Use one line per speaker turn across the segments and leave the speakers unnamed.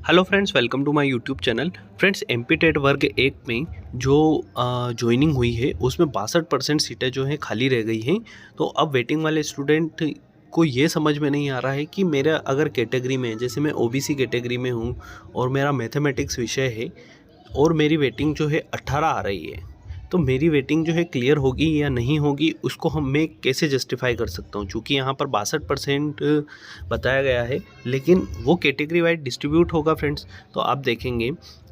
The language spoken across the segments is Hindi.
Hello friends, welcome to my YouTube channel. Friends, MP TET वर्ग एक में जो ज्वाइनिंग हुई है उसमें 62% सीटें जो हैं खाली रह गई हैं। तो अब वेटिंग वाले स्टूडेंट को ये समझ में नहीं आ रहा है कि मेरा अगर कैटेगरी में, जैसे मैं ओबीसी कैटेगरी में हूँ और मेरा मैथमेटिक्स विषय है और मेरी वेटिंग जो है 18 आ रही है, तो मेरी वेटिंग जो है क्लियर होगी या नहीं होगी, उसको मैं कैसे जस्टिफाई कर सकता हूँ। चूँकि यहाँ पर 62% बताया गया है, लेकिन वो कैटेगरी वाइज डिस्ट्रीब्यूट होगा फ्रेंड्स। तो आप देखेंगे,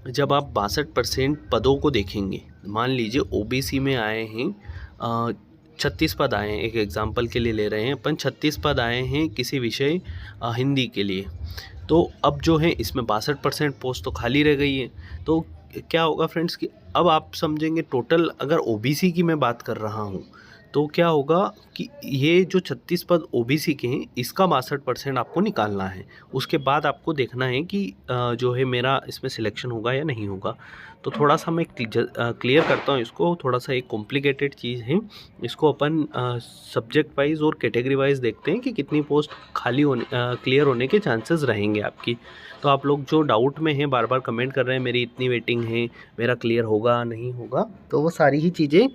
जब आप 62% पदों को देखेंगे, मान लीजिए ओबीसी में आए हैं 36 पद आए हैं, एक एग्जाम्पल के लिए ले रहे हैं अपन, 36 पद आए हैं किसी विषय हिंदी के लिए। तो अब जो है इसमें 62% पोस्ट तो खाली रह गई है। तो क्या होगा फ्रेंड्स कि अब आप समझेंगे, टोटल अगर ओबीसी की मैं बात कर रहा हूँ तो क्या होगा कि ये जो 36 पद ओबीसी के हैं, इसका 62% आपको निकालना है। उसके बाद आपको देखना है कि जो है मेरा इसमें सिलेक्शन होगा या नहीं होगा। तो थोड़ा सा मैं क्लियर करता हूँ इसको। थोड़ा सा एक कॉम्प्लिकेटेड चीज़ है, इसको अपन सब्जेक्ट वाइज और कैटेगरी वाइज देखते हैं कि कितनी पोस्ट खाली होने क्लियर होने के चांसेस रहेंगे आपकी। तो आप लोग जो डाउट में हैं, बार बार कमेंट कर रहे हैं मेरी इतनी वेटिंग है, मेरा क्लियर होगा नहीं होगा, तो वो सारी ही चीज़ें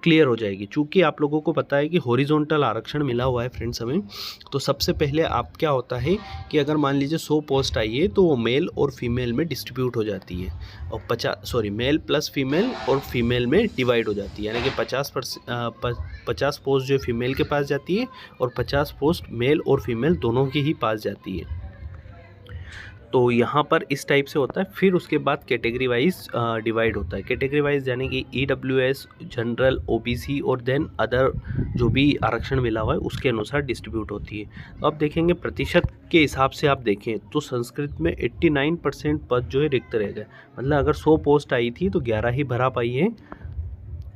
क्लियर हो जाएगी। चूँकि आप लोगों को पता है कि हॉरिजॉन्टल आरक्षण मिला हुआ है फ्रेंड्स हमें। तो सबसे पहले आप क्या होता है कि अगर मान लीजिए 100 पोस्ट आई है तो वो मेल और फीमेल में डिस्ट्रीब्यूट हो जाती है, और मेल प्लस फीमेल और फीमेल में डिवाइड हो जाती है। यानी कि 50 पोस्ट जो फीमेल के पास जाती है और 50 पोस्ट मेल और फीमेल दोनों के ही पास जाती है। तो यहाँ पर इस टाइप से होता है। फिर उसके बाद कैटेगरी वाइज डिवाइड होता है। कैटेगरी वाइज यानी कि ईडब्ल्यूएस, जनरल, ओबीसी और देन अदर जो भी आरक्षण मिला हुआ है उसके अनुसार डिस्ट्रीब्यूट होती है। तो अब देखेंगे प्रतिशत के हिसाब से, आप देखें तो संस्कृत में 89% पद जो है रिक्त रह गए। मतलब अगर 100 पोस्ट आई थी तो 11 ही भरा पाई है।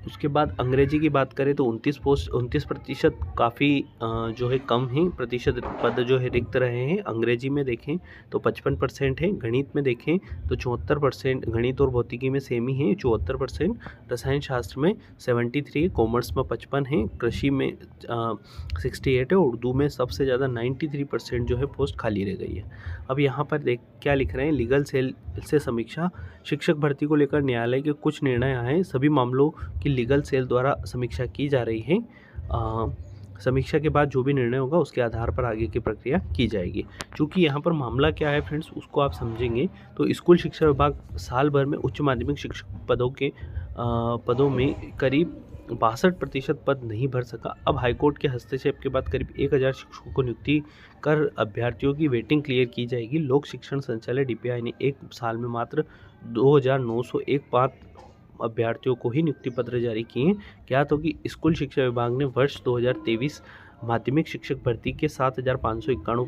उसके बाद अंग्रेजी की बात करें तो 29% काफ़ी जो है कम है, प्रतिशत पद जो है रिक्त रहे हैं। अंग्रेजी में देखें तो 55% है। गणित में देखें तो 74%, गणित और भौतिकी में सेम ही है 74%। रसायन शास्त्र में 73 है, कॉमर्स में 55 है, कृषि में 68 है, उर्दू में सबसे ज़्यादा 93% जो है पोस्ट खाली रह गई है। अब यहाँ पर देख क्या लिख रहे हैं, लीगल सेल से समीक्षा, शिक्षक भर्ती को लेकर न्यायालय के कुछ निर्णय आए हैं। सभी मामलों की लीगल सेल द्वारा समीक्षा की जा रही है। समीक्षा के बाद जो भी निर्णय होगा उसके आधार पर आगे की प्रक्रिया की जाएगी। क्योंकि यहाँ पर मामला क्या है फ्रेंड्स, उसको आप समझेंगे तो स्कूल शिक्षा विभाग साल भर में उच्च माध्यमिक शिक्षक पदों में करीब 62% पद नहीं भर सका। अब हाईकोर्ट के हस्तक्षेप के बाद करीब 1000 शिक्षकों को नियुक्ति कर अभ्यर्थियों की वेटिंग क्लियर की जाएगी। लोक शिक्षण संचालय डीपीआई ने एक साल में मात्र 2901 अभ्यर्थियों को ही नियुक्ति पत्र जारी किए। क्या तो कि स्कूल शिक्षा विभाग ने वर्ष 2023 माध्यमिक शिक्षक भर्ती के 7591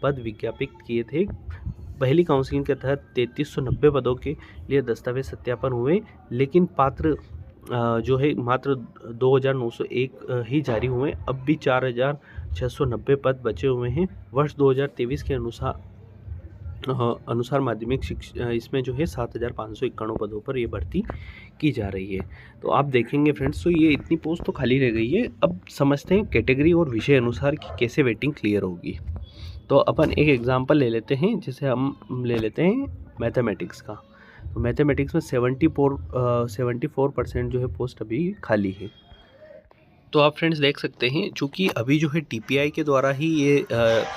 पद विज्ञापित किए थे। पहली काउंसलिंग के तहत 3390 पदों के लिए दस्तावेज सत्यापन हुए, लेकिन पात्र जो है मात्र 2901 ही जारी हुए। अब भी 4690 पद बचे हुए हैं। वर्ष 2023 के अनुसार माध्यमिक शिक्षा इसमें जो है 7591 पदों पर ये भर्ती की जा रही है। तो आप देखेंगे फ्रेंड्स, तो ये इतनी पोस्ट तो खाली रह गई है। अब समझते हैं कैटेगरी और विषय अनुसार कि कैसे वेटिंग क्लियर होगी। तो अपन एक एग्जांपल ले लेते हैं, जैसे हम ले लेते हैं मैथमेटिक्स का। तो मैथमेटिक्स में 74% जो है पोस्ट अभी खाली है। तो आप फ्रेंड्स देख सकते हैं, चूँकि अभी जो है डीपीआई के द्वारा ही ये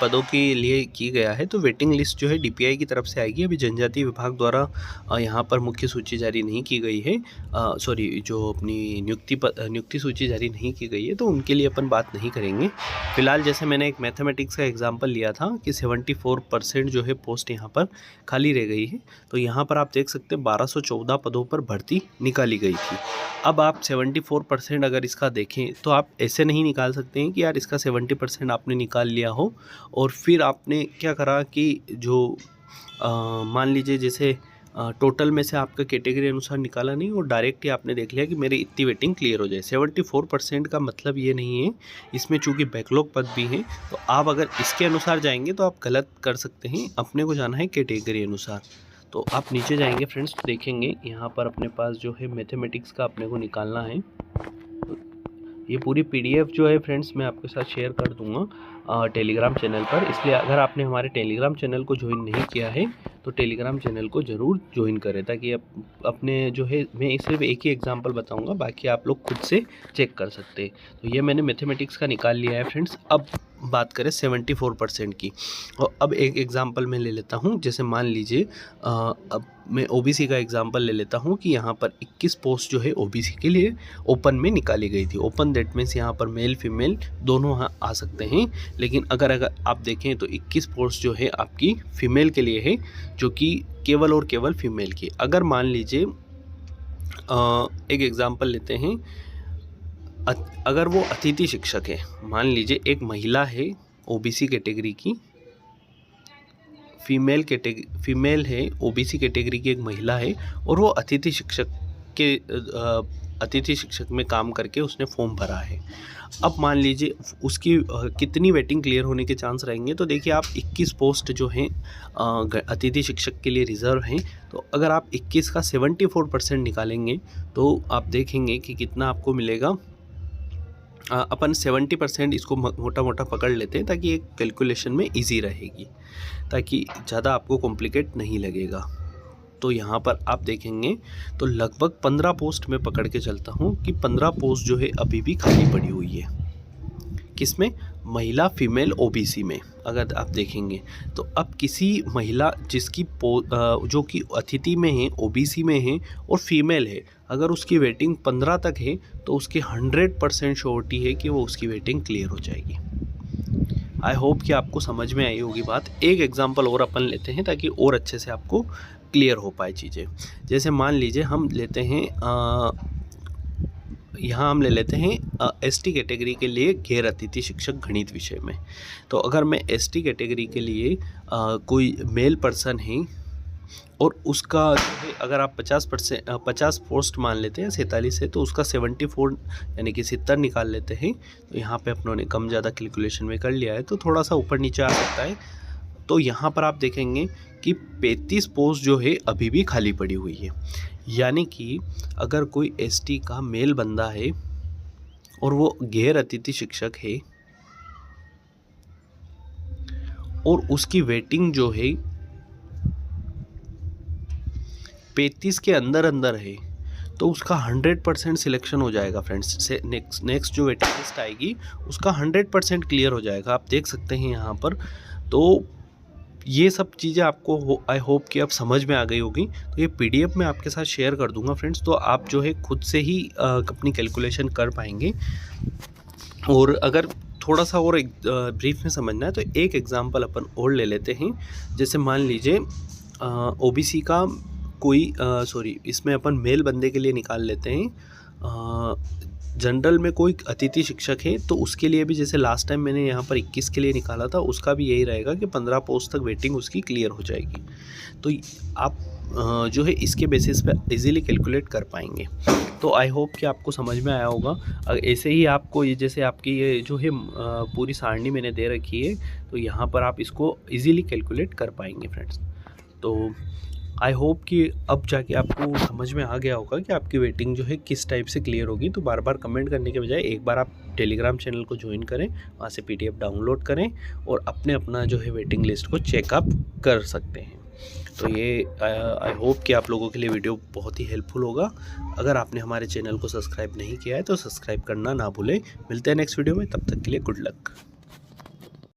पदों के लिए की गया है, तो वेटिंग लिस्ट जो है डीपीआई की तरफ से आएगी। अभी जनजातीय विभाग द्वारा यहाँ पर मुख्य सूची जारी नहीं की गई है, जो अपनी नियुक्ति सूची जारी नहीं की गई है, तो उनके लिए अपन बात नहीं करेंगे फिलहाल। जैसे मैंने एक मैथमेटिक्स का एग्जाम्पल लिया था कि 74% जो है पोस्ट यहाँ पर खाली रह गई है। तो यहाँ पर आप देख सकते हैं 1214 पदों पर भर्ती निकाली गई थी। अब आप 74% अगर इसका देखें तो आप ऐसे नहीं निकाल सकते हैं कि यार इसका 70% आपने निकाल लिया हो और फिर आपने क्या करा कि जो मान लीजिए जैसे टोटल में से आपका कैटेगरी अनुसार निकाला नहीं और डायरेक्ट ही आपने देख लिया कि मेरी इतनी वेटिंग क्लियर हो जाए। 74% का मतलब ये नहीं है, इसमें चूँकि बैकलॉग पद भी हैं, तो आप अगर इसके अनुसार जाएंगे तो आप गलत कर सकते हैं। अपने को जाना है कैटेगरी अनुसार। तो आप नीचे जाएंगे फ्रेंड्स, तो देखेंगे यहाँ पर अपने पास जो है मैथमेटिक्स का अपने को निकालना है। ये पूरी पीडीएफ जो है फ्रेंड्स मैं आपके साथ शेयर कर दूंगा। टेलीग्राम चैनल पर। इसलिए अगर आपने हमारे टेलीग्राम चैनल को ज्वाइन नहीं किया है तो टेलीग्राम चैनल को ज़रूर ज्वाइन करें, ताकि अपने जो है, मैं सिर्फ एक ही एग्जांपल बताऊंगा, बाकी आप लोग खुद से चेक कर सकते हैं। तो ये मैंने मैथमेटिक्स का निकाल लिया है फ्रेंड्स। अब बात करें 74% की, और अब एक एग्जांपल मैं ले लेता हूँ। जैसे मान लीजिए अब मैं ओबीसी का एग्जांपल ले लेता हूँ कि यहाँ पर 21 पोस्ट जो है ओबीसी के लिए ओपन में निकाली गई थी। ओपन दैट मीन्स यहाँ पर मेल फीमेल दोनों आ सकते हैं, लेकिन अगर आप देखें तो 21 पोस्ट जो है आपकी फ़ीमेल के लिए है, जो कि केवल और केवल फीमेल की। अगर मान लीजिए एक एग्जांपल लेते हैं, अगर वो अतिथि शिक्षक है, मान लीजिए एक महिला है ओबीसी कैटेगरी की, फीमेल है, ओबीसी कैटेगरी की एक महिला है, और वो अतिथि शिक्षक में काम करके उसने फॉर्म भरा है। अब मान लीजिए उसकी कितनी वेटिंग क्लियर होने के चांस रहेंगे, तो देखिए आप 21 पोस्ट जो हैं अतिथि शिक्षक के लिए रिज़र्व हैं। तो अगर आप 21 का 74% निकालेंगे तो आप देखेंगे कि कितना आपको मिलेगा। अपन 70% इसको मोटा मोटा पकड़ लेते हैं, ताकि एक कैलकुलेशन में इजी रहेगी, ताकि ज़्यादा आपको कॉम्प्लिकेट नहीं लगेगा। तो यहाँ पर आप देखेंगे तो लगभग 15 पोस्ट में पकड़ के चलता हूँ कि 15 पोस्ट जो है अभी भी खाली पड़ी हुई है। किसमें? महिला फीमेल ओबीसी में। अगर आप देखेंगे तो अब किसी महिला जिसकी जो कि अतिथि में है, ओबीसी में है और फीमेल है, अगर उसकी वेटिंग 15 तक है तो उसकी 100% श्योरिटी है कि वो उसकी वेटिंग क्लियर हो जाएगी। आई होप कि आपको समझ में आई होगी बात। एक एग्जांपल और अपन लेते हैं ताकि और अच्छे से आपको क्लियर हो पाए चीज़ें। जैसे मान लीजिए हम लेते हैं यहाँ हम ले लेते हैं एसटी कैटेगरी के लिए गैर अतिथि शिक्षक गणित विषय में। तो अगर मैं एसटी कैटेगरी के लिए कोई मेल पर्सन है और उसका जो है, अगर आप 50 पोस्ट मान लेते हैं 47 है, तो उसका 74 यानी कि 70 निकाल लेते हैं। तो यहाँ पे अपनों ने कम ज़्यादा कैलकुलेशन में कर लिया है, तो थोड़ा सा ऊपर नीचे आ सकता है। तो यहाँ पर आप देखेंगे कि 35 पोस्ट जो है अभी भी खाली पड़ी हुई है। यानी कि अगर कोई एसटी का मेल बंदा है और वो गैर अतिथि शिक्षक है और उसकी वेटिंग जो है 35 के अंदर है, तो उसका 100% सिलेक्शन हो जाएगा फ्रेंड्स। से नेक्स्ट जो वेटिंग लिस्ट आएगी उसका 100% क्लियर हो जाएगा। आप देख सकते हैं यहाँ पर। तो ये सब चीज़ें आपको आई होप कि आप समझ में आ गई होगी। तो ये पीडीएफ मैं आपके साथ शेयर कर दूंगा फ्रेंड्स, तो आप जो है खुद से ही अपनी कैलकुलेशन कर पाएंगे। और अगर थोड़ा सा और ब्रीफ में समझना है तो एक एग्जांपल अपन और ले लेते हैं। जैसे मान लीजिए ओबीसी का कोई इसमें अपन मेल बंदे के लिए निकाल लेते हैं। जनरल में कोई अतिथि शिक्षक है, तो उसके लिए भी जैसे लास्ट टाइम मैंने यहाँ पर 21 के लिए निकाला था, उसका भी यही रहेगा कि 15 पोस्ट तक वेटिंग उसकी क्लियर हो जाएगी। तो आप जो है इसके बेसिस पे इजीली कैलकुलेट कर पाएंगे। तो आई होप कि आपको समझ में आया होगा। अगर ऐसे ही आपको ये जैसे आपकी ये जो है पूरी सारणी मैंने दे रखी है, तो यहाँ पर आप इसको इजीली कैलकुलेट कर पाएंगे फ्रेंड्स। तो आई होप कि अब जाके आपको समझ में आ गया होगा कि आपकी वेटिंग जो है किस टाइप से क्लियर होगी। तो बार बार कमेंट करने के बजाय एक बार आप टेलीग्राम चैनल को ज्वाइन करें, वहाँ से पीडीएफ डाउनलोड करें और अपना जो है वेटिंग लिस्ट को चेकअप कर सकते हैं। तो ये आई होप कि आप लोगों के लिए वीडियो बहुत ही हेल्पफुल होगा। अगर आपने हमारे चैनल को सब्सक्राइब नहीं किया है तो सब्सक्राइब करना ना भूलें। मिलते हैं नेक्स्ट वीडियो में, तब तक के लिए गुड लक।